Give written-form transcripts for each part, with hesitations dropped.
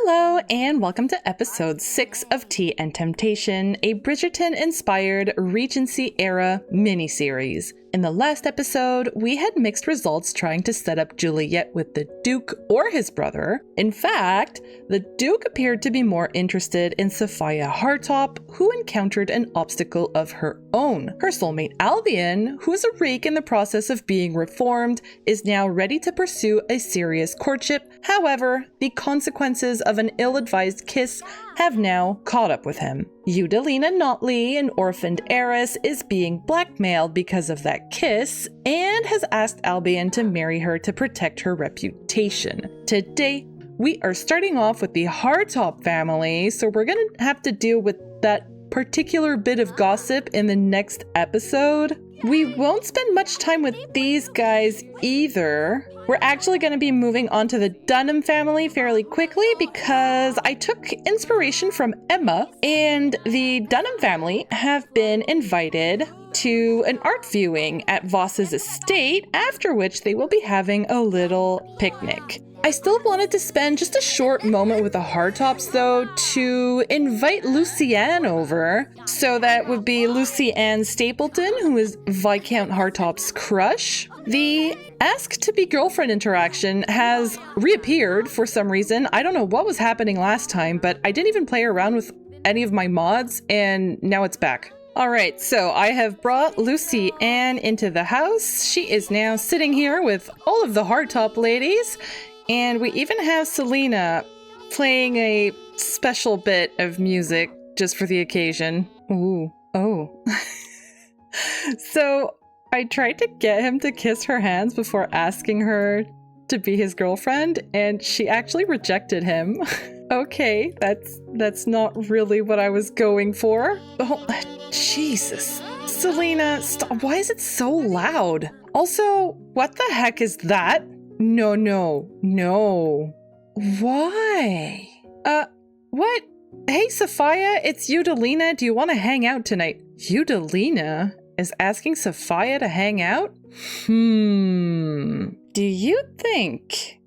Hello and welcome to episode 6 of Tea and Temptation, a Bridgerton-inspired Regency-era miniseries. In the last episode, we had mixed results trying to set up Juliet with the Duke or his brother. In fact, the Duke appeared to be more interested in Savfk Hartopp, who encountered an obstacle of her own. Her soulmate Albion, who is a rake in the process of being reformed, is now ready to pursue a serious courtship. However, the consequences of an ill-advised kiss have now caught up with him. Eudalina Notley, an orphaned heiress, is being blackmailed because of that kiss and has asked Albion to marry her to protect her reputation. Today, we are starting off with the Hartopp family, so we're gonna have to deal with that particular bit of gossip in the next episode. We won't spend much time with these guys either. We're actually going to be moving on to the Dunham family fairly quickly because I took inspiration from Emma, and the Dunham family have been invited to an art viewing at Voss's estate, after which they will be having a little picnic. I still wanted to spend just a short moment with the Hartopps, though, to invite Lucienne over. So that would be Lucienne Stapleton, who is Viscount Hartopp's crush. The ask to be girlfriend interaction has reappeared for some reason. I don't know what was happening last time, but I didn't even play around with any of my mods, and now it's back. Alright, so I have brought Lucy Ann into the house. She is now sitting here with all of the Hartopp ladies. And we even have Selena playing a special bit of music just for the occasion. Ooh, oh. So I tried to get him to kiss her hands before asking her to be his girlfriend, and she actually rejected him. Okay, that's not really what I was going for. Oh, Jesus. Selena, stop. Why is it so loud? Also, what the heck is that? No. Why? What? Hey, Savfk, it's Eudalina. Do you want to hang out tonight? Eudalina is asking Savfk to hang out? Do you think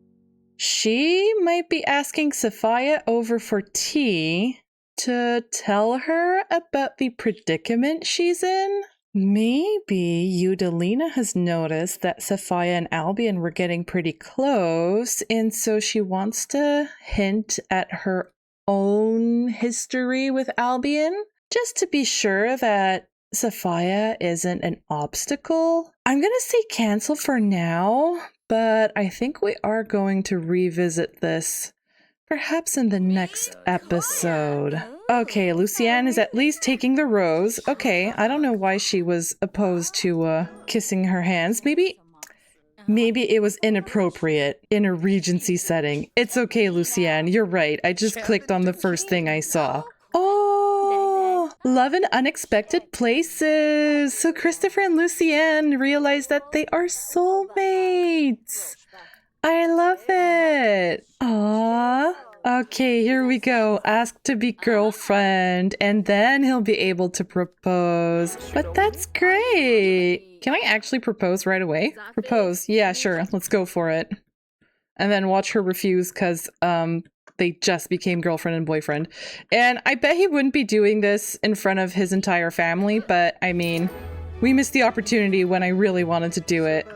she might be asking Savfk over for tea to tell her about the predicament she's in? Maybe Eudalina has noticed that Savfk and Albion were getting pretty close, and so she wants to hint at her own history with Albion, just to be sure that Savfk isn't an obstacle. I'm gonna say cancel for now, but I think we are going to revisit this perhaps in the next episode. Okay, Lucienne is at least taking the rose. Okay, I don't know why she was opposed to kissing her hands. Maybe it was inappropriate in a Regency setting. It's okay, Lucienne, you're right. I just clicked on the first thing I saw. Oh, love in unexpected places. So Christopher and Lucienne realized that they are soulmates. I love it. Aww. Okay, here we go. Ask to be girlfriend, and then he'll be able to propose. But that's great. Can I actually propose right away? Propose. Yeah, sure. Let's go for it. And then watch her refuse because they just became girlfriend and boyfriend. And I bet he wouldn't be doing this in front of his entire family, but I mean, we missed the opportunity when I really wanted to do it.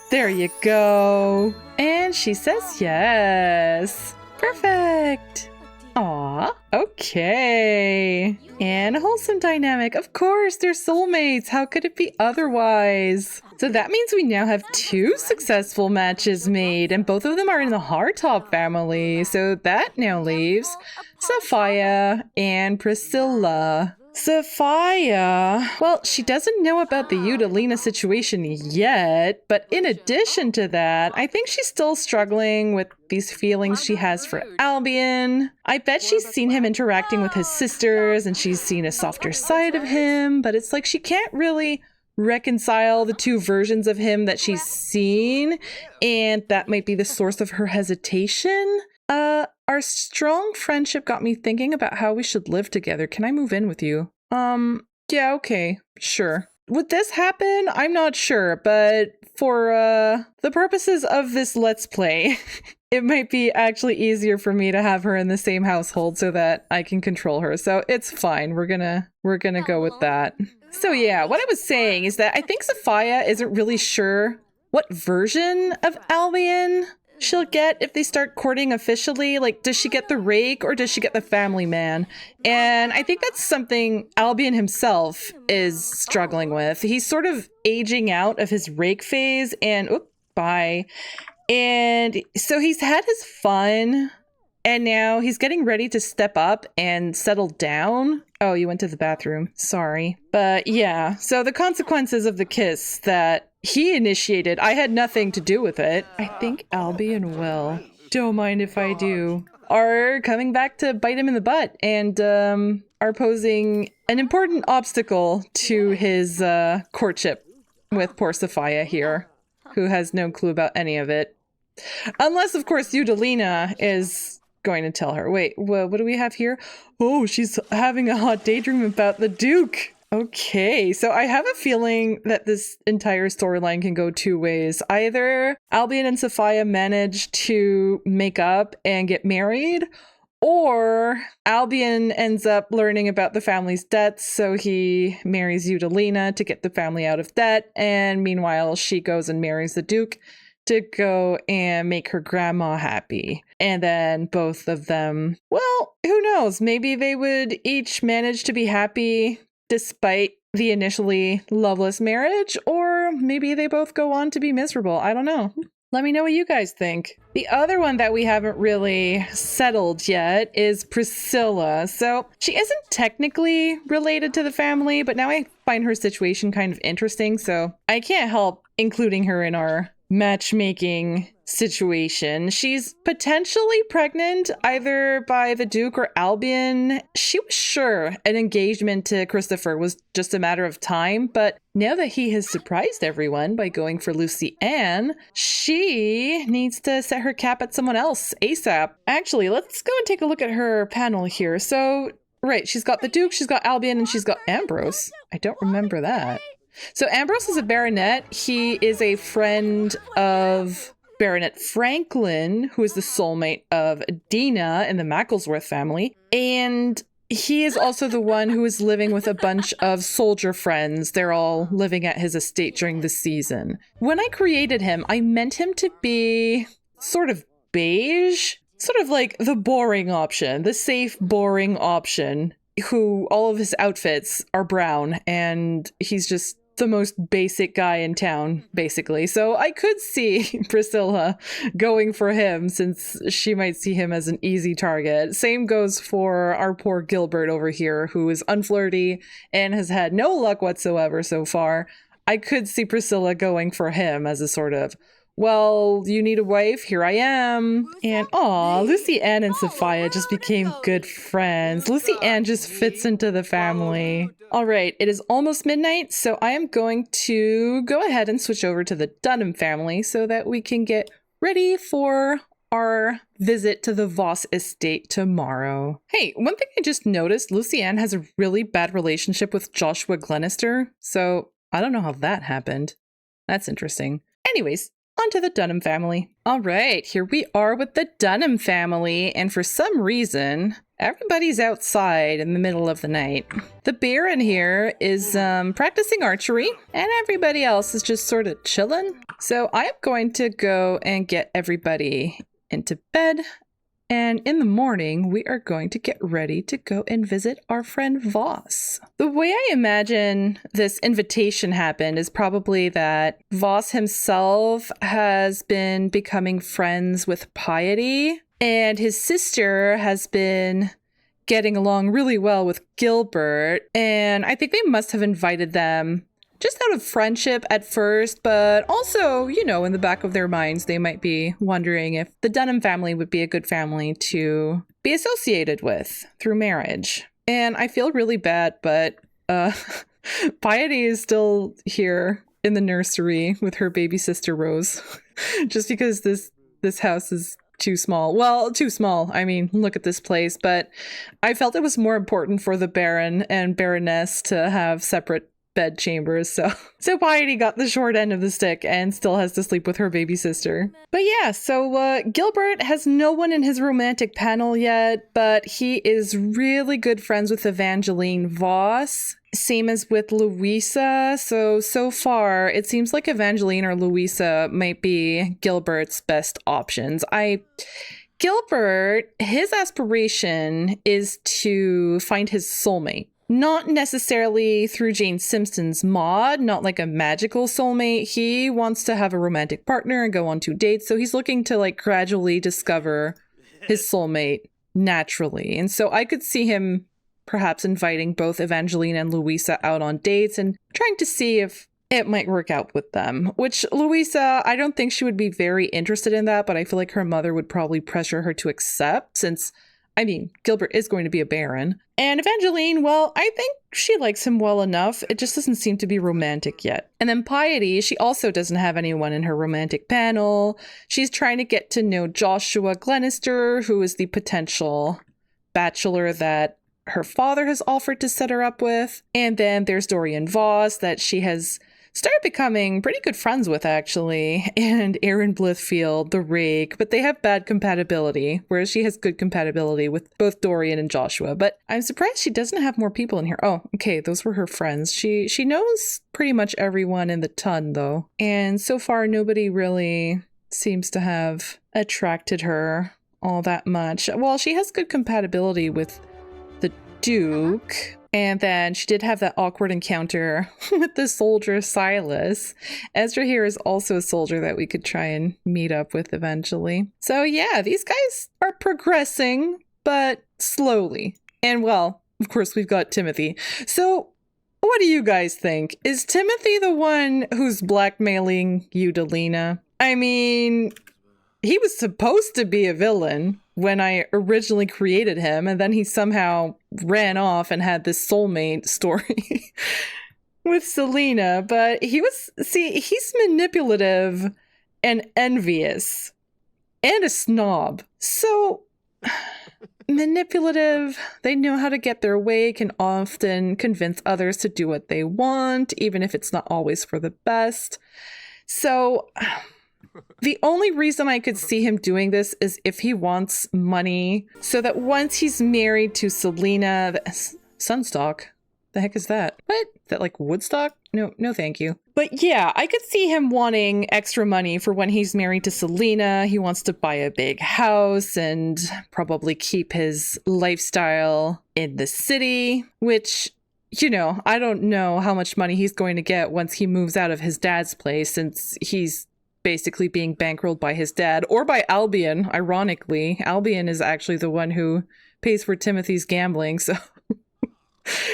There you go. And she says yes. Perfect. Aw, okay. And a wholesome dynamic. Of course, they're soulmates. How could it be otherwise? So that means we now have 2 successful matches made, and both of them are in the Hartopp family. So that now leaves Savfk and Priscilla. Savfk, well, she doesn't know about the Eudalina situation yet, but in addition to that, I think she's still struggling with these feelings she has for Albion. I bet she's seen him interacting with his sisters, and she's seen a softer side of him, but it's like she can't really reconcile the 2 versions of him that she's seen, and that might be the source of her hesitation. Our strong friendship got me thinking about how we should live together. Can I move in with you? Yeah, okay, sure. would this happen? I'm not sure, but for the purposes of this Let's Play, it might be actually easier for me to have her in the same household so that I can control her. So it's fine. We're gonna go with that. So yeah, what I was saying is that I think Sophia isn't really sure what version of Albion she'll get if they start courting officially. Like, does she get the rake or does she get the family man? And I think that's something Albion himself is struggling with. He's sort of aging out of his rake phase and and so he's had his fun and now he's getting ready to step up and settle down. Oh, you went to the bathroom. Sorry. But yeah, so the consequences of the kiss that he initiated, I had nothing to do with it. I think Albion will, don't mind if I do, are coming back to bite him in the butt and are posing an important obstacle to his courtship with poor Sophia here, who has no clue about any of it. Unless, of course, Eudalina is going to tell her. Wait, what do we have here? Oh, she's having a hot daydream about the Duke. Okay, so I have a feeling that this entire storyline can go two ways. Either Albion and Sophia manage to make up and get married, or Albion ends up learning about the family's debts, so he marries Eudalina to get the family out of debt, and meanwhile she goes and marries the Duke to go and make her grandma happy. And then both of them, well, who knows? Maybe they would each manage to be happy despite the initially loveless marriage, or maybe they both go on to be miserable. I don't know. Let me know what you guys think. The other one that we haven't really settled yet is Priscilla. So she isn't technically related to the family, but now I find her situation kind of interesting, so I can't help including her in our matchmaking situation. She's potentially pregnant either by the Duke or Albion. She was sure an engagement to Christopher was just a matter of time, but now that he has surprised everyone by going for Lucy Ann, she needs to set her cap at someone else ASAP. Actually, let's go and take a look at her panel here. So, right, she's got the Duke, she's got Albion, and she's got Ambrose. I don't remember that. So Ambrose is a baronet. He is a friend of Baronet Franklin, who is the soulmate of Dina in the Macclesworth family. And he is also the one who is living with a bunch of soldier friends. They're all living at his estate during the season. When I created him, I meant him to be sort of beige, sort of like the boring option, the safe, boring option, who all of his outfits are brown and he's just the most basic guy in town, basically. So I could see Priscilla going for him since she might see him as an easy target. Same goes for our poor Gilbert over here, who is unflirty and has had no luck whatsoever so far. I could see Priscilla going for him as a sort of, well, you need a wife? Here I am. And aw, Lucy Ann and Sophia just became good friends. Lucy Ann just fits into the family. All right, it is almost midnight, so I am going to go ahead and switch over to the Dunham family so that we can get ready for our visit to the Voss estate tomorrow. Hey, one thing I just noticed, Lucy Ann has a really bad relationship with Joshua Glenister, so I don't know how that happened. That's interesting. Anyways, on to the Dunham family. All right, here we are with the Dunham family, and for some reason, everybody's outside in the middle of the night. The Baron here is practicing archery, and everybody else is just sort of chilling. So I am going to go and get everybody into bed, and in the morning, we are going to get ready to go and visit our friend Voss. The way I imagine this invitation happened is probably that Voss himself has been becoming friends with Piety, and his sister has been getting along really well with Gilbert, and I think they must have invited them just out of friendship at first, but also, you know, in the back of their minds, they might be wondering if the Dunham family would be a good family to be associated with through marriage. And I feel really bad, but Piety is still here in the nursery with her baby sister Rose, just because this house is too small. Well, too small. I mean, look at this place. But I felt it was more important for the Baron and Baroness to have separate bedchambers, so Piety got the short end of the stick and still has to sleep with her baby sister. But yeah, so Gilbert has no one in his romantic panel yet, but he is really good friends with Evangeline Voss. Same as with Louisa. So far, it seems like Evangeline or Louisa might be Gilbert's best options. Gilbert, his aspiration is to find his soulmate. Not necessarily through Jane Simpson's mod, not like a magical soulmate. He wants to have a romantic partner and go on 2 dates. So he's looking to like gradually discover his soulmate naturally. And so I could see him perhaps inviting both Evangeline and Louisa out on dates and trying to see if it might work out with them. Which Louisa, I don't think she would be very interested in that, but I feel like her mother would probably pressure her to accept since, I mean, Gilbert is going to be a baron. And Evangeline, well, I think she likes him well enough. It just doesn't seem to be romantic yet. And then Piety, she also doesn't have anyone in her romantic panel. She's trying to get to know Joshua Glenister, who is the potential bachelor that her father has offered to set her up with. And then there's Dorian Voss that she has started becoming pretty good friends with, actually, and Aaron Blithfield, the rake, but they have bad compatibility, whereas she has good compatibility with both Dorian and Joshua. But I'm surprised she doesn't have more people in here. Oh, okay, those were her friends. She knows pretty much everyone in the ton, though, and so far nobody really seems to have attracted her all that much. Well, she has good compatibility with the Duke. And then she did have that awkward encounter with the soldier Silas. Ezra here is also a soldier that we could try and meet up with eventually. So yeah, these guys are progressing, but slowly. And well, of course, we've got Timothy. So what do you guys think? Is Timothy the one who's blackmailing Eudalina? I mean, he was supposed to be a villain when I originally created him, and then he somehow ran off and had this soulmate story with Selena. But he's manipulative and envious and a snob. So manipulative, they know how to get their way, can often convince others to do what they want, even if it's not always for the best. So the only reason I could see him doing this is if he wants money, so that once he's married to Selena, Sunstock, the heck is that? What? Is that like Woodstock? No, thank you. But yeah, I could see him wanting extra money for when he's married to Selena. He wants to buy a big house and probably keep his lifestyle in the city, which, you know, I don't know how much money he's going to get once he moves out of his dad's place, since he's basically being bankrolled by his dad, or by Albion, ironically. Albion is actually the one who pays for Timothy's gambling, so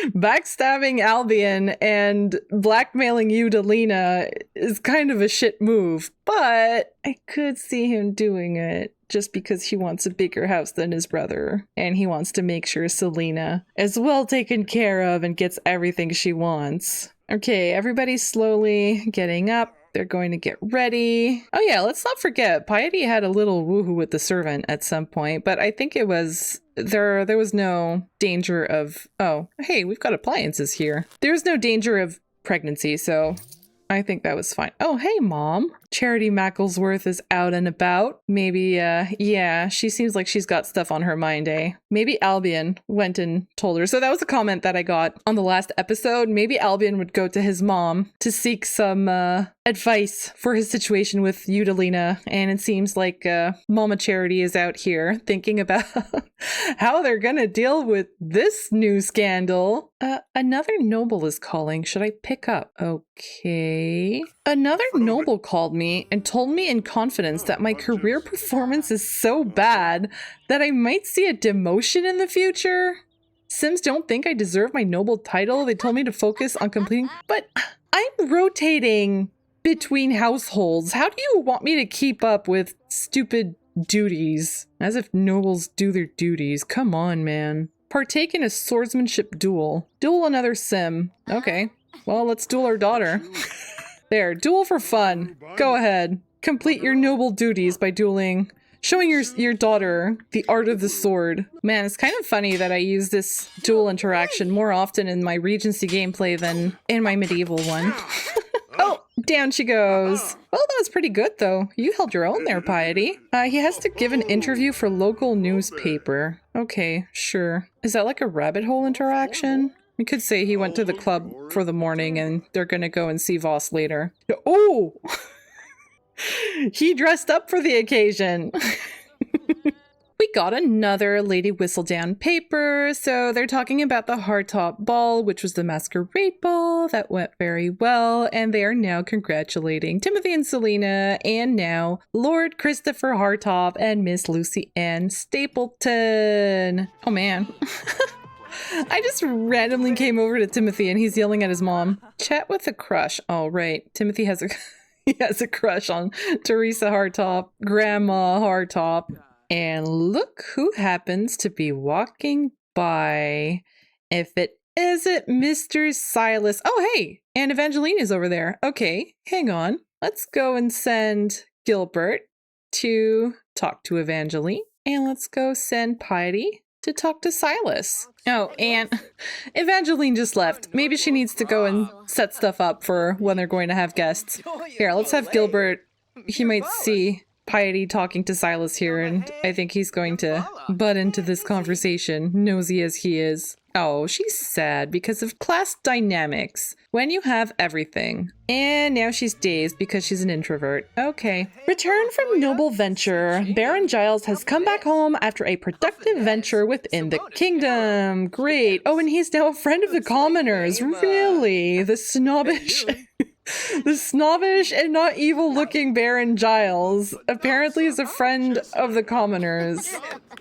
backstabbing Albion and blackmailing Eudalina is kind of a shit move, but I could see him doing it just because he wants a bigger house than his brother, and he wants to make sure Selena is well taken care of and gets everything she wants. Okay, everybody's slowly getting up. They're going to get ready. Oh yeah, let's not forget, Piety had a little woohoo with the servant at some point, but I think it was, there was no danger of, oh, hey, we've got appliances here. There was no danger of pregnancy, so I think that was fine. Oh, hey, Mom. Charity Macclesworth is out and about. Maybe, yeah, she seems like she's got stuff on her mind, eh? Maybe Albion went and told her. So that was a comment that I got on the last episode. Maybe Albion would go to his mom to seek some advice for his situation with Eudalina. And it seems like Mama Charity is out here thinking about how they're gonna deal with this new scandal. Another noble is calling. Should I pick up? Okay. Another noble called me and told me in confidence that my career performance is so bad that I might see a demotion in the future. Sims don't think I deserve my noble title. They told me to focus on completing, but I'm rotating between households. How do you want me to keep up with stupid duties? As if nobles do their duties. Come on, man. Partake in a swordsmanship duel. Duel another sim. Okay. Well, let's duel our daughter. There, duel for fun. Go ahead. Complete your noble duties by dueling Showing your daughter the art of the sword. Man, it's kind of funny that I use this dual interaction more often in my Regency gameplay than in my medieval one. Oh, down she goes. Well, that was pretty good, though. You held your own there, Piety. He has to give an interview for local newspaper. Okay, sure. Is that like a rabbit hole interaction? We could say he went to the club for the morning and they're gonna go and see Voss later. Oh! He dressed up for the occasion. We got another Lady Whistledown paper. So they're talking about the Hartopp ball, which was the masquerade ball that went very well. And they are now congratulating Timothy and Selena, and now Lord Christopher Hartopp and Miss Lucy Ann Stapleton. Oh man. I just randomly came over to Timothy and he's yelling at his mom. Chat with a crush. Oh, right. Timothy has a... He has a crush on Teresa Hartopp, Grandma Hartopp. And look who happens to be walking by. If it isn't Mr. Silas. Oh, hey, and Evangeline is over there. Okay, hang on. Let's go and send Gilbert to talk to Evangeline. And let's go send Piety to talk to Silas. Oh, and Evangeline just left. Maybe she needs to go and set stuff up for when they're going to have guests. Here, let's have Gilbert. He might see Piety talking to Silas here, and I think he's going to butt into this conversation, nosy as he is. Oh, she's sad because of class dynamics. When you have everything. And now she's dazed because she's an introvert. Okay. Return from noble venture. Baron Giles has come back home after a productive venture within the kingdom. Great. Oh, and he's now a friend of the commoners. Really? The snobbish... The snobbish and not evil-looking Baron Giles apparently is a friend of the commoners.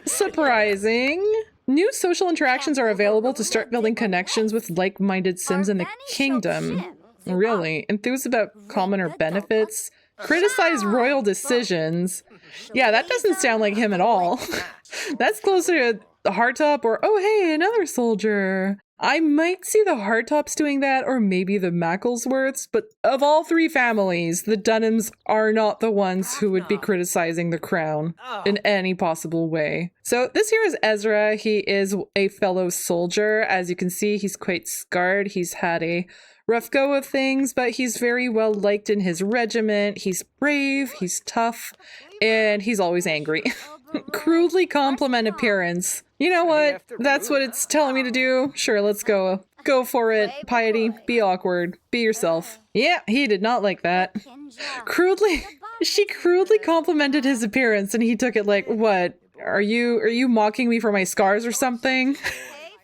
Surprising. New social interactions are available to start building connections with like-minded Sims in the kingdom. Really? Enthused about commoner benefits? Criticize royal decisions? Yeah, that doesn't sound like him at all. That's closer to Hartopp or, oh hey, another soldier. I might see the Hartopps doing that, or maybe the Macclesworths, but of all three families, the Dunhams are not the ones who would be criticizing the crown in any possible way. So this here is Ezra. He is a fellow soldier. As you can see, he's quite scarred. He's had a rough go of things, but he's very well liked in his regiment. He's brave, he's tough, and he's always angry. Crudely compliment appearance. You know what? That's what it's telling me to do. Sure, let's go. Go for it. Piety, be awkward. Be yourself. Yeah, he did not like that. She crudely complimented his appearance and he took it like, what? Are you mocking me for my scars or something?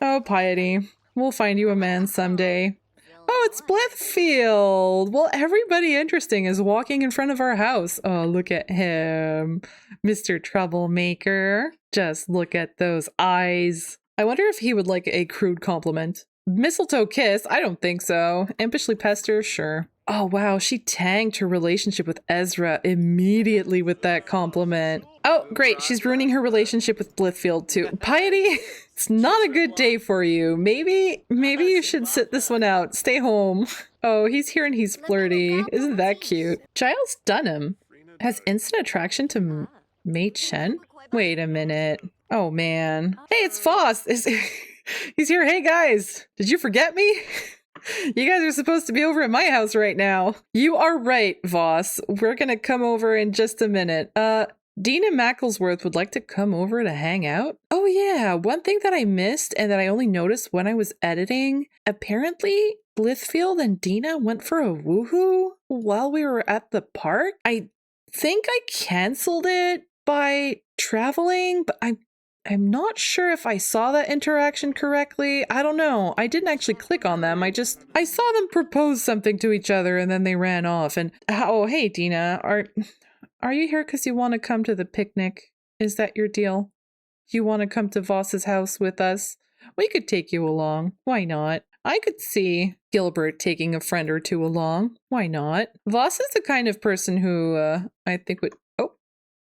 Oh, Piety. We'll find you a man someday. Oh, it's Blithfield. Well, everybody interesting is walking in front of our house. Oh, look at him. Mr. Troublemaker. Just look at those eyes. I wonder if he would like a crude compliment. Mistletoe kiss? I don't think so. Impishly pester? Sure. Oh, wow. She tanked her relationship with Ezra immediately with that compliment. Oh, great. She's ruining her relationship with Blithfield too. Piety, it's not a good day for you. Maybe you should sit this one out. Stay home. Oh, he's here and he's flirty. Isn't that cute? Giles Dunham has instant attraction to Mei Chen? Wait a minute. Oh, man. Hey, it's Voss. He's here. Hey, guys. Did you forget me? You guys are supposed to be over at my house right now. You are right, Voss. We're gonna come over in just a minute. Dean and Macclesworth would like to come over to hang out. Oh yeah, one thing that I missed and that I only noticed when I was editing, apparently Blithfield and Dina went for a woohoo while we were at the park. I think I canceled it by traveling, but I'm not sure if I saw that interaction correctly. I don't know. I didn't actually click on them. I saw them propose something to each other and then they ran off. And oh, hey, Dina, are you here because you want to come to the picnic? Is that your deal? You want to come to Voss's house with us? We could take you along. Why not? I could see Gilbert taking a friend or two along. Why not? Voss is the kind of person who I think would... Oh,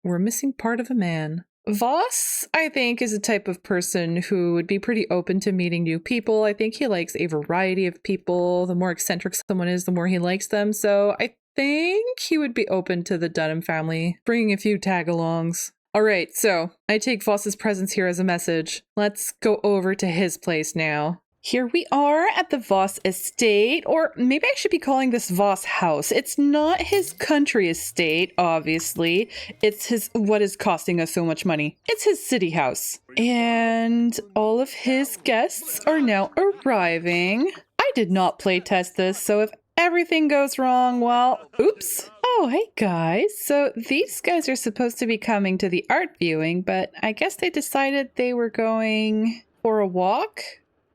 we're missing part of a man. Voss, I think, is a type of person who would be pretty open to meeting new people. I think he likes a variety of people. The more eccentric someone is, the more he likes them. So I think he would be open to the Dunham family bringing a few tag-alongs. All right, so I take Voss's presence here as a message. Let's go over to his place now. Here we are at the Voss estate, or maybe I should be calling this Voss House. It's not his country estate, obviously. It's his, what is costing us so much money. It's his city house. And all of his guests are now arriving. I did not playtest this, so if everything goes wrong, well, oops. Oh, hey guys. So these guys are supposed to be coming to the art viewing, but I guess they decided they were going for a walk?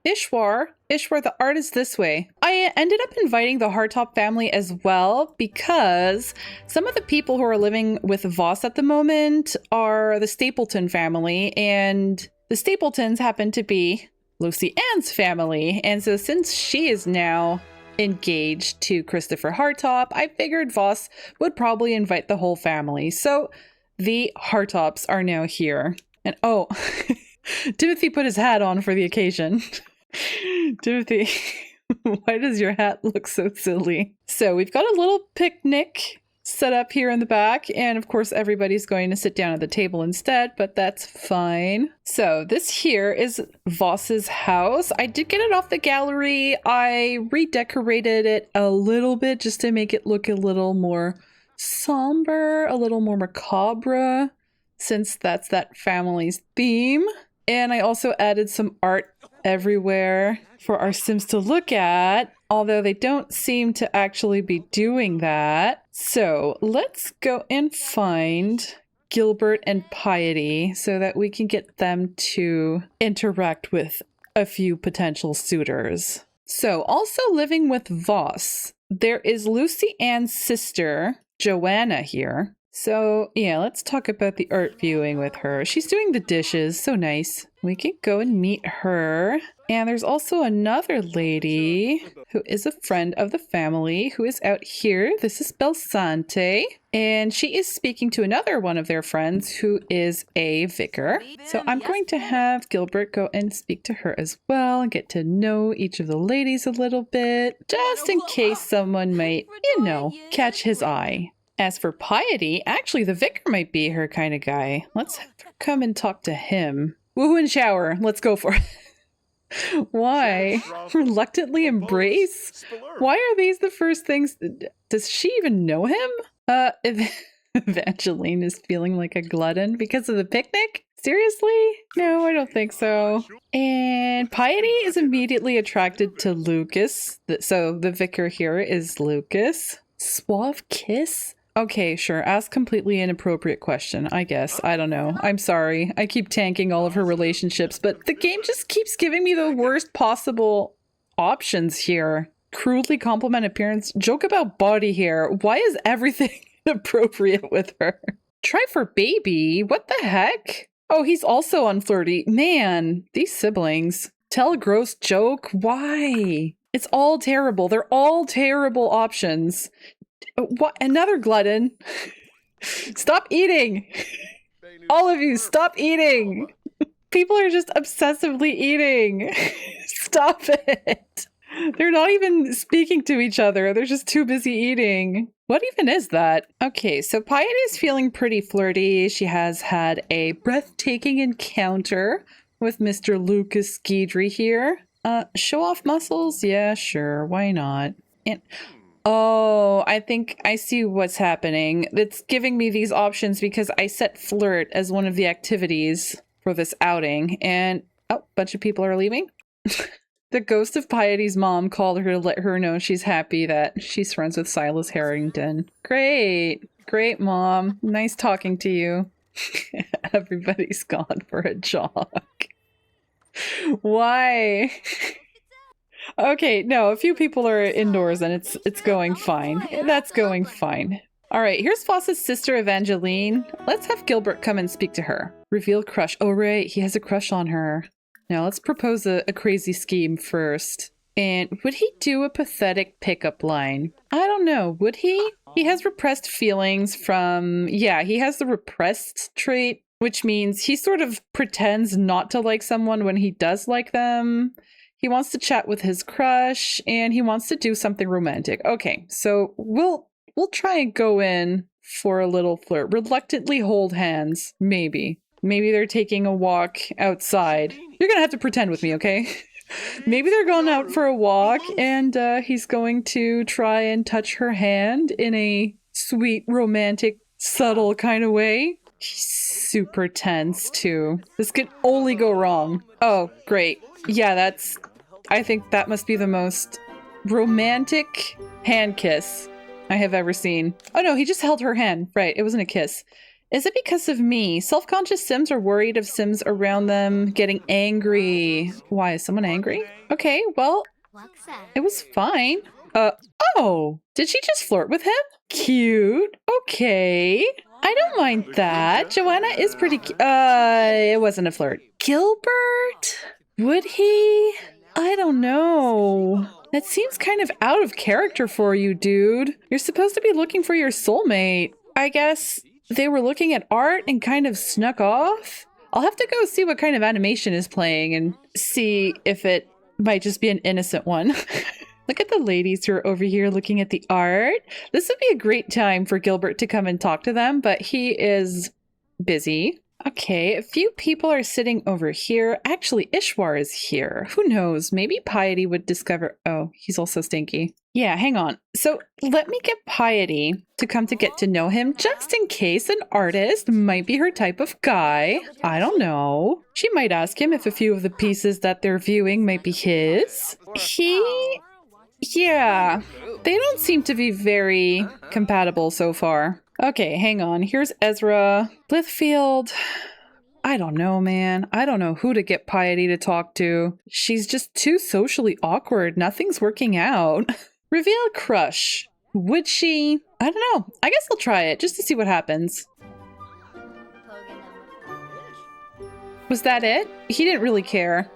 Ishwar, the art is this way. I ended up inviting the Hartopp family as well because some of the people who are living with Voss at the moment are the Stapleton family, and the Stapletons happen to be Lucy Ann's family. And so since she is now engaged to Christopher Hartopp, I figured Voss would probably invite the whole family. So the Hartopps are now here. And oh, Timothy put his hat on for the occasion. Timothy, why does your hat look so silly? So we've got a little picnic set up here in the back, and of course everybody's going to sit down at the table instead, but that's fine. So this here is Voss's house. I did get it off the gallery. I redecorated it a little bit just to make it look a little more somber, a little more macabre, since that's that family's theme. And I also added some art everywhere for our Sims to look at, although they don't seem to actually be doing that. So let's go and find Gilbert and Piety so that we can get them to interact with a few potential suitors. So also living with Voss, there is Lucy Ann's sister, Joanna, here. So yeah, let's talk about the art viewing with her. She's doing the dishes, so nice. We can go and meet her. And there's also another lady who is a friend of the family who is out here. This is Belsante. And she is speaking to another one of their friends who is a vicar. So I'm going to have Gilbert go and speak to her as well and get to know each of the ladies a little bit, just in case someone might, you know, catch his eye. As for Piety, actually the vicar might be her kind of guy. Let's have her come and talk to him. Woohoo and shower. Let's go for it. Why? Reluctantly embrace? Why are these the first things? Does she even know him? Evangeline is feeling like a glutton because of the picnic? Seriously? No, I don't think so. And Piety is immediately attracted to Lucas. So the vicar here is Lucas. Suave kiss? Okay, sure. Ask completely inappropriate question, I guess. I don't know. I'm sorry. I keep tanking all of her relationships, but the game just keeps giving me the worst possible options here. Crudely compliment appearance. Joke about body hair. Why is everything inappropriate with her? Try for baby? What the heck? Oh, he's also unflirty. Man, these siblings. Tell a gross joke? Why? It's all terrible. They're all terrible options. What? Another glutton? Stop eating! All of you, stop eating! People are just obsessively eating. Stop it! They're not even speaking to each other. They're just too busy eating. What even is that? Okay, so Piety is feeling pretty flirty. She has had a breathtaking encounter with Mr. Lucas Gshade here. Show off muscles? Yeah, sure. Why not? And oh, I think I see what's happening. It's giving me these options because I set flirt as one of the activities for this outing. And oh, a bunch of people are leaving. The ghost of Piety's mom called her to let her know she's happy that she's friends with Silas Harrington. Great. Great, Mom. Nice talking to you. Everybody's gone for a jog. Why? Okay, no, a few people are indoors and it's going fine. That's going fine. All right, here's Voss's sister Evangeline. Let's have Gilbert come and speak to her. Reveal crush. Oh, right, he has a crush on her. Now let's propose a crazy scheme first. And would he do a pathetic pickup line? I don't know, would he? He has repressed feelings from, yeah, he has the repressed trait, which means he sort of pretends not to like someone when he does like them. He wants to chat with his crush and he wants to do something romantic. Okay, so we'll try and go in for a little flirt. Reluctantly hold hands. Maybe. Maybe they're taking a walk outside. You're gonna have to pretend with me, okay? Maybe they're going out for a walk and he's going to try and touch her hand in a sweet, romantic, subtle kind of way. He's super tense too. This could only go wrong. Oh, great. Yeah, I think that must be the most romantic hand kiss I have ever seen. Oh no, he just held her hand. Right, it wasn't a kiss. Is it because of me? Self-conscious Sims are worried of Sims around them getting angry. Why, is someone angry? Okay, well, it was fine. Oh, did she just flirt with him? Cute. Okay. I don't mind that. Joanna is pretty it wasn't a flirt. Gilbert? Would he? I don't know. That seems kind of out of character for you, dude. You're supposed to be looking for your soulmate. I guess they were looking at art and kind of snuck off? I'll have to go see what kind of animation is playing and see if it might just be an innocent one. Look at the ladies who are over here looking at the art. This would be a great time for Gilbert to come and talk to them, but he is busy. Okay, a few people are sitting over here. Actually, Ishwar is here. Who knows? Maybe Piety would discover... Oh, he's also stinky. Yeah, hang on. So let me get Piety to come to get to know him, just in case an artist might be her type of guy. I don't know. She might ask him if a few of the pieces that they're viewing might be his. Yeah, they don't seem to be very compatible so far. Okay, hang on. Here's Ezra. Blithfield. I don't know, man. I don't know who to get Piety to talk to. She's just too socially awkward. Nothing's working out. Reveal a crush. Would she? I don't know. I guess I'll try it just to see what happens. Was that it? He didn't really care.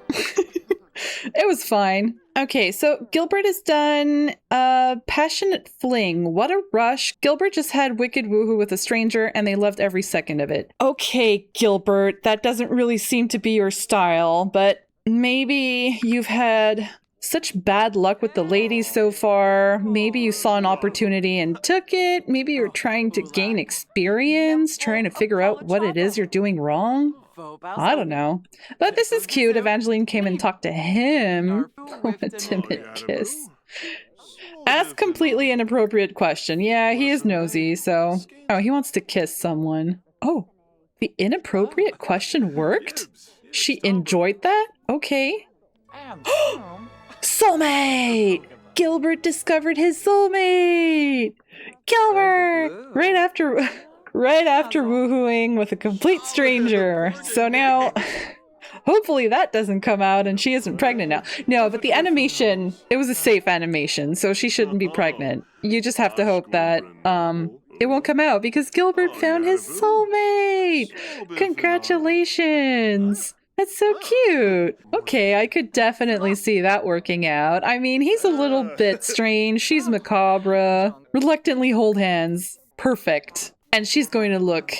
It was fine. Okay, so Gilbert has done a passionate fling. What a rush. Gilbert just had wicked woohoo with a stranger and they loved every second of it. Okay, Gilbert, that doesn't really seem to be your style, but maybe you've had such bad luck with the ladies so far. Maybe you saw an opportunity and took it. Maybe you're trying to gain experience, trying to figure out what it is you're doing wrong. I don't know. But this is cute. Evangeline came and talked to him. Oh, a timid kiss. Ask completely inappropriate question. Yeah, he is nosy, so... Oh, he wants to kiss someone. Oh, the inappropriate question worked? She enjoyed that? Okay. Soulmate! Gilbert discovered his soulmate! Gilbert! Right after woohooing with a complete stranger. So now, hopefully that doesn't come out and she isn't pregnant now. No, but the animation, it was a safe animation, so she shouldn't be pregnant. You just have to hope that it won't come out because Gilbert found his soulmate! Congratulations! That's so cute. Okay, I could definitely see that working out. I mean, he's a little bit strange. She's macabre. Reluctantly hold hands. Perfect. And she's going to look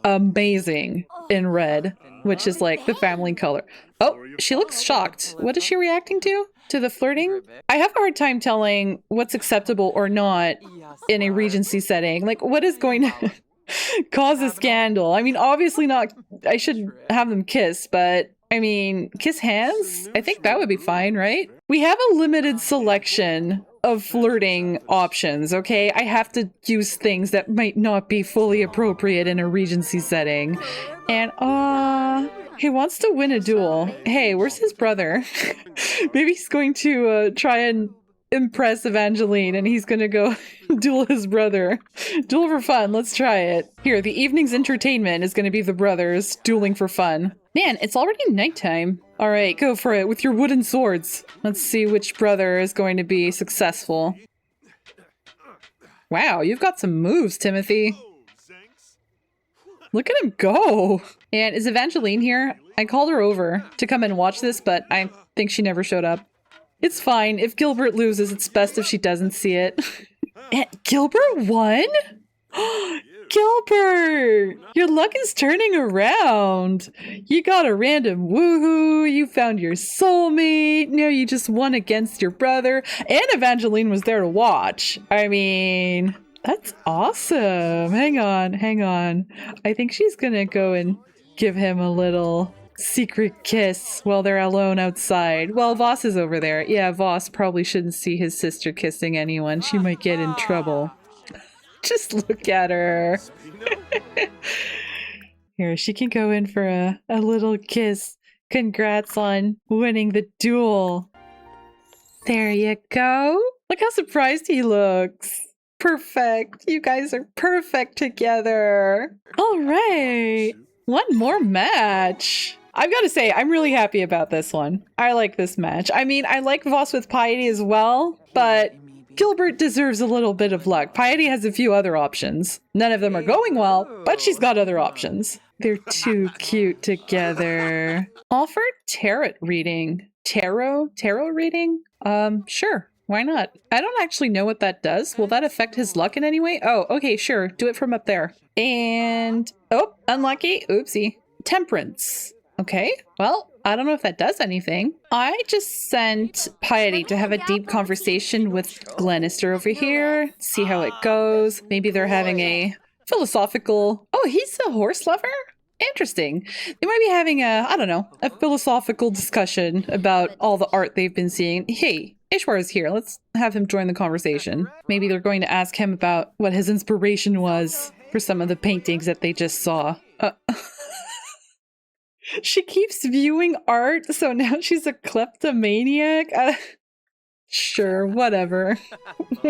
amazing in red, which is like the family color. Oh, she looks shocked. What is she reacting to? To the flirting? I have a hard time telling what's acceptable or not in a Regency setting. Like, what is going to cause a scandal? I mean, obviously not. I should have them kiss, but I mean, kiss hands? I think that would be fine, right? We have a limited selection of flirting options, okay? I have to use things that might not be fully appropriate in a Regency setting. And, he wants to win a duel. Hey, where's his brother? Maybe he's going to try and impress Evangeline and he's gonna go duel his brother. Duel for fun, let's try it. Here, the evening's entertainment is gonna be the brothers dueling for fun. Man, it's already nighttime. All right, go for it with your wooden swords. Let's see which brother is going to be successful. Wow, you've got some moves, Timothy. Look at him go. And is Evangeline here? I called her over to come and watch this, but I think she never showed up. It's fine. If Gilbert loses, it's best if she doesn't see it. Gilbert won? Gilbert! Your luck is turning around. You got a random woohoo, you found your soulmate, now you just won against your brother, and Evangeline was there to watch. I mean, That's awesome. Hang on, hang on. I think she's gonna go and give him a little secret kiss while they're alone outside. Well, Voss is over there. Yeah, Voss probably shouldn't see his sister kissing anyone. She might get in trouble. Just look at her. Here, she can go in for a little kiss. Congrats on winning the duel. There you go. Look how surprised he looks. Perfect. You guys are perfect together. All right. One more match. I've got to say, I'm really happy about this one. I like this match. I mean, I like Voss with Piety as well, but Gilbert deserves a little bit of luck. Piety has a few other options. None of them are going well, but she's got other options. They're too cute together. Offer tarot reading. Tarot reading? Sure. Why not? I don't actually know what that does. Will that affect his luck in any way? Oh, okay, sure. Do it from up there. And, oh, unlucky. Oopsie. Temperance. Okay, well, I don't know if that does anything. I just sent Piety to have a deep conversation with Glenister over here. See how it goes. Maybe they're having a philosophical... Oh, he's a horse lover? Interesting. They might be having I don't know, a philosophical discussion about all the art they've been seeing. Hey, Ishwar is here. Let's have him join the conversation. Maybe they're going to ask him about what his inspiration was for some of the paintings that they just saw. She keeps viewing art, so now she's a kleptomaniac? Sure, whatever.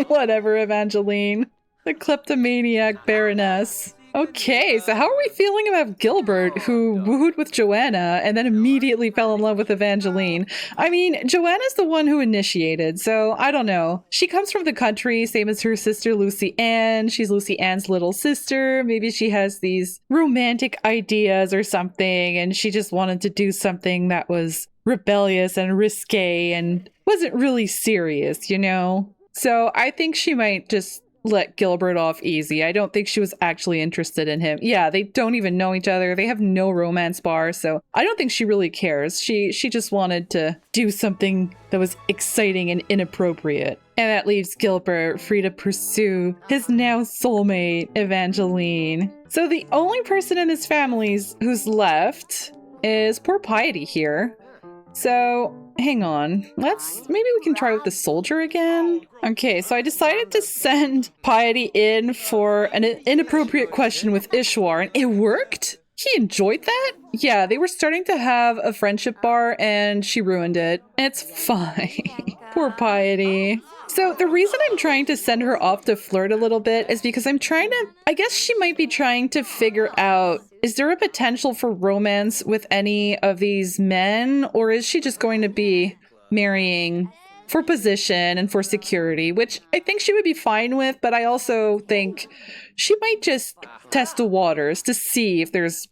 Whatever, Evangeline. The kleptomaniac baroness. Okay, so how are we feeling about Gilbert, who wooed with Joanna and then immediately fell in love with Evangeline? I mean, Joanna's the one who initiated, so I don't know. She comes from the country, same as her sister Lucy Ann. She's Lucy Ann's little sister. Maybe she has these romantic ideas or something, and she just wanted to do something that was rebellious and risque and wasn't really serious, you know? So I think she might just let Gilbert off easy. I don't think she was actually interested in him. Yeah, they don't even know each other. They have no romance bar, so I don't think she really cares. She just wanted to do something that was exciting and inappropriate. And that leaves Gilbert free to pursue his now soulmate, Evangeline. So the only person in his family who's left is poor Piety here. So, hang on. Maybe we can try with the soldier again. Okay, so I decided to send Piety in for an inappropriate question with Ishwar, and it worked? He enjoyed that? Yeah, they were starting to have a friendship bar, and she ruined it. It's fine. Poor Piety. So the reason I'm trying to send her off to flirt a little bit is because I guess she might be trying to figure out, is there a potential for romance with any of these men? Or is she just going to be marrying for position and for security, which I think she would be fine with, but I also think she might just test the waters to see if there's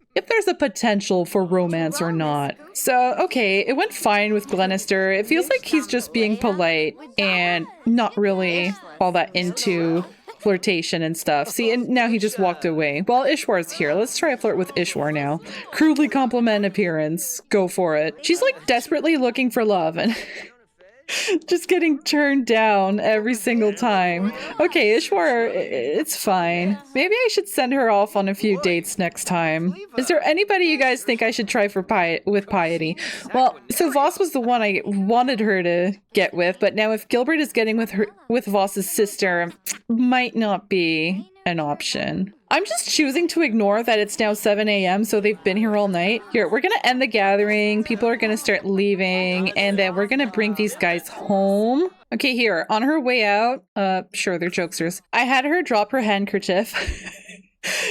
a potential for romance or not. So, okay, it went fine with Glenister. It feels like he's just being polite and not really all that into flirtation and stuff. See, and now he just walked away. Well, Ishwar's here. Let's try a flirt with Ishwar now. Crudely compliment appearance. Go for it. She's like desperately looking for love and just getting turned down every single time. Okay, Ishwar, it's fine. Maybe I should send her off on a few dates next time. Is there anybody you guys think I should try with Piety? Well, so Voss was the one I wanted her to get with, but now if Gilbert is getting with Voss's sister, might not be an option. I'm just choosing to ignore that it's now 7 a.m. so they've been here all night. Here, we're gonna end the gathering. People are gonna start leaving, and then we're gonna bring these guys home. Okay, here, on her way out, sure, they're jokesters. I had her drop her handkerchief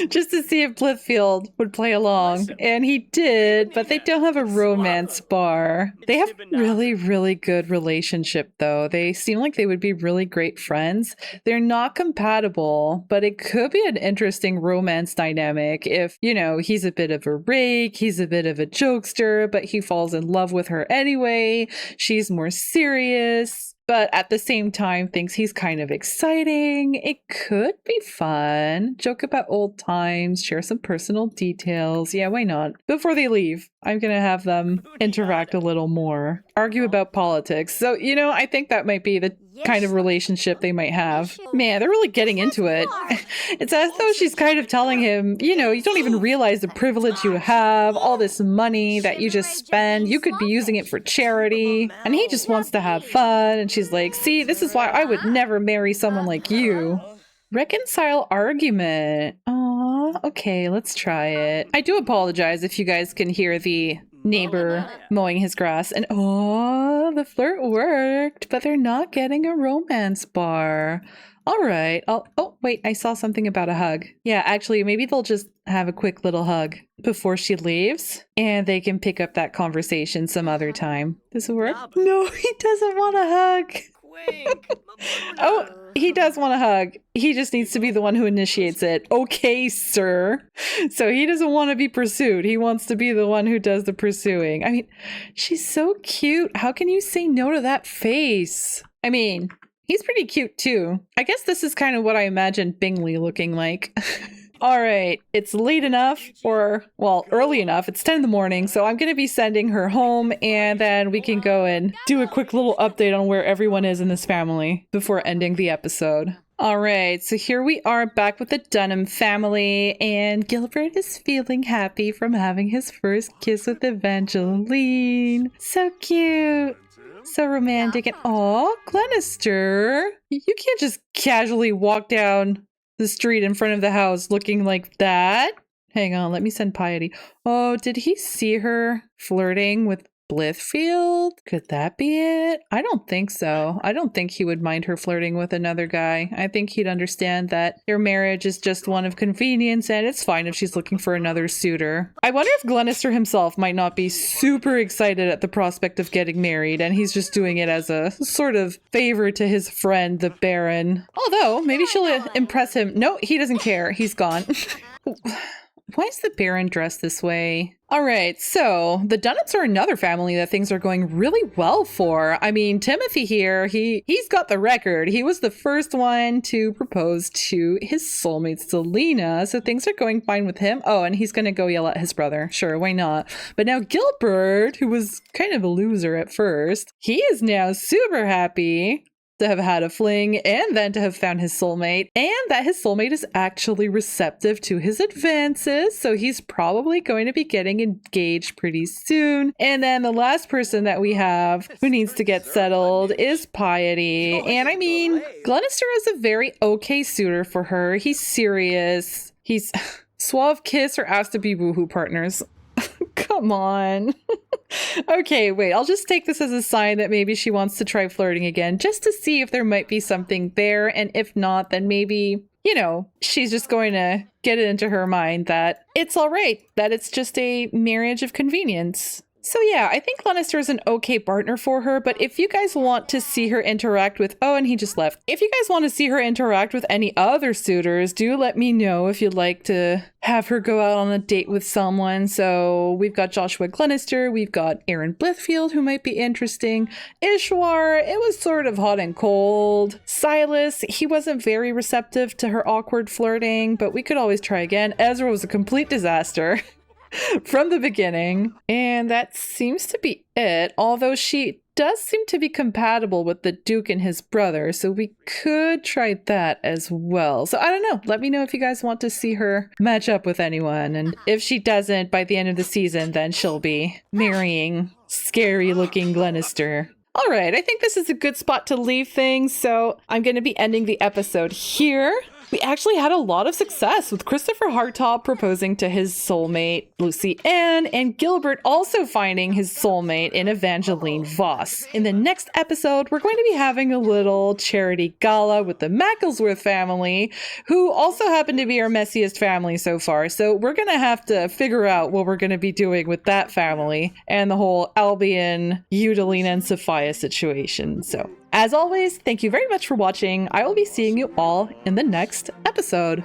just to see if Blithfield would play along, and he did, but they don't have a romance bar. They have really, really good relationship, though. They seem like they would be really great friends. They're not compatible, but it could be an interesting romance dynamic if, you know, he's a bit of a rake, he's a bit of a jokester, but he falls in love with her anyway. She's more serious, but at the same time thinks he's kind of exciting. It could be fun. Joke about old times, share some personal details. Yeah, why not? Before they leave, I'm gonna have them interact a little more. Argue about politics. So, you know, I think that might be kind of relationship they might have. Man, they're really getting into it. It's as though she's kind of telling him, you know, you don't even realize the privilege you have, all this money that you just spend, you could be using it for charity, and he just wants to have fun, and she's like, see, this is why I would never marry someone like you. Reconcile argument. Aw, okay, let's try it. I do apologize if you guys can hear the neighbor mowing his grass. And oh, the flirt worked, but they're not getting a romance bar. All right. Oh, wait, I saw something about a hug. Yeah, actually, maybe they'll just have a quick little hug before she leaves, and they can pick up that conversation some other time. Does it work? No, he doesn't want a hug. Oh, he does want a hug. He just needs to be the one who initiates it. Okay, sir. So he doesn't want to be pursued. He wants to be the one who does the pursuing. I mean, she's so cute. How can you say no to that face? I mean, he's pretty cute too. I guess this is kind of what I imagine Bingley looking like. All right, it's late enough, or, well, early enough. It's 10 in the morning, so I'm going to be sending her home, and then we can go and do a quick little update on where everyone is in this family before ending the episode. All right, so here we are back with the Dunham family, and Gilbert is feeling happy from having his first kiss with Evangeline. So cute. So romantic, and aw, Glenister. You can't just casually walk down the street in front of the house looking like that. Hang on, let me send Piety. Oh, did he see her flirting with Blithfield? Could that be it? I don't think so. I don't think he would mind her flirting with another guy. I think he'd understand that their marriage is just one of convenience, and it's fine if she's looking for another suitor. I wonder if Glenister himself might not be super excited at the prospect of getting married, and he's just doing it as a sort of favor to his friend, the Baron. Although, maybe she'll impress him. No, he doesn't care. He's gone. Why is the Baron dressed this way? All right, so the Dunhams are another family that things are going really well for. I mean, Timothy here, he's got the record. He was the first one to propose to his soulmate, Selena, so things are going fine with him. Oh, and he's going to go yell at his brother. Sure, why not? But now Gilbert, who was kind of a loser at first, he is now super happy to have had a fling, and then to have found his soulmate, and that his soulmate is actually receptive to his advances, so he's probably going to be getting engaged pretty soon. And then the last person that we have who needs to get settled is Piety, and I mean, Glenister is a very okay suitor for her. He's serious, he's suave kiss or asked to be woohoo partners. Come on. Okay, wait, I'll just take this as a sign that maybe she wants to try flirting again, just to see if there might be something there, and if not, then maybe, you know, she's just going to get it into her mind that it's all right, that it's just a marriage of convenience. So yeah, I think Glenister is an okay partner for her, but if you guys want to see her interact with, oh, and he just left. If you guys want to see her interact with any other suitors, do let me know if you'd like to have her go out on a date with someone. So we've got Joshua Glenister, we've got Aaron Blithfield, who might be interesting. Ishwar, it was sort of hot and cold. Silas, he wasn't very receptive to her awkward flirting, but we could always try again. Ezra was a complete disaster from the beginning, and that seems to be it, although she does seem to be compatible with the Duke and his brother, so we could try that as well. So I don't know, let me know if you guys want to see her match up with anyone, and if she doesn't by the end of the season, then she'll be marrying scary looking Glenister. All right, I think this is a good spot to leave things, so I'm going to be ending the episode here. We actually had a lot of success with Christopher Hartopp proposing to his soulmate, Lucy Ann, and Gilbert also finding his soulmate in Evangeline Voss. In the next episode, we're going to be having a little charity gala with the Macclesworth family, who also happen to be our messiest family so far. So we're going to have to figure out what we're going to be doing with that family and the whole Albion, Eudeline, and Sophia situation. So as always, thank you very much for watching. I will be seeing you all in the next episode.